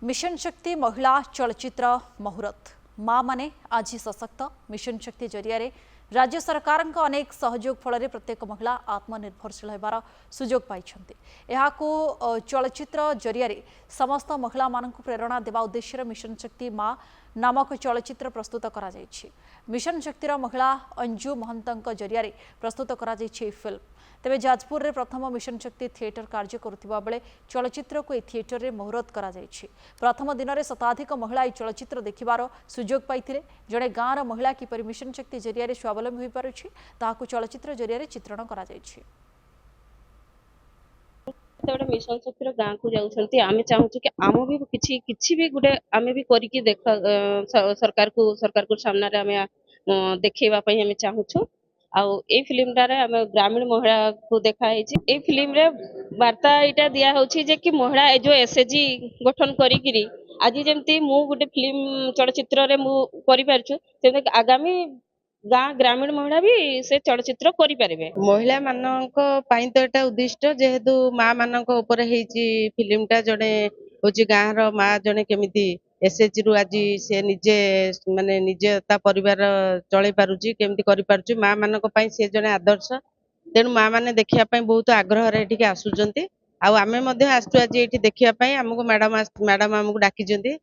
Mission शक्ति महिला चलचित्र मुहूर्त माँ माने आज सशक्त मिशन शक्ति जरिया राज्य सरकार अनेक सहयोग फल प्रत्येक महिला आत्मनिर्भरशील होबार सुजोग पाई चलचित्र जरिया समस्त महिला मानक प्रेरणा देवा उद्देश्य मिशन शक्ति माँ नामक चलचित्र प्रस्तुत करा मिशन शक्तिर महिला अंजु महंत जरिया प्रस्तुत करा फिल्म तेज जाजपुर में प्रथम मिशन शक्ति थिएटर कार्य करुवा बेले चलचित्र को थिएटर में मुहूर्त करा प्रथम दिन में शताधिक महिला यह चलचित्र देखिबार सुजोग पाई जड़े गाँवर महिला किपर मिशन शक्ति जरिया स्वावलंबी हो पारुछि ताहाकु चलचित्र जरिया चित्रण करा मिशन शक्ति गाँव को जाऊँच आम चाहूँ कि आम भी किसी भी गोटे आम भी करके देख सरकार को सामने आम देखा चाहूँ आउ ए फिल्म टारे आम ग्रामीण महिला को देखाई ए फिल्म रे वार्ता यहाँ दिया होची जे कि महिला जो एसएचजी गठन करी आज जमती मु गोटे फिल्म चलचित्र रे मु करि पारछु ते आगामी गाँ ग्रामीण महिला भी से चलचित्र करि पारिबे महिला मानक पई तो एटा उद्दिष्ट जेहेतु माँ मानक ऊपर हेची फिल्म टा जड़े होची गाँ रो माँ जड़े केमिति एसएचजी रु आज से निजे माने निजे ता परिवार चलै पारुची केमिति करि पारुची माँ मानक पई से जड़े आदर्श तेणु माँ माने देखिया पई बहुत आग्रह रे एठिके आसुचंती आउ आमे मध्ये आसु आज एठी देखिया पई हमकु मैडम हमकु डाकी जंती।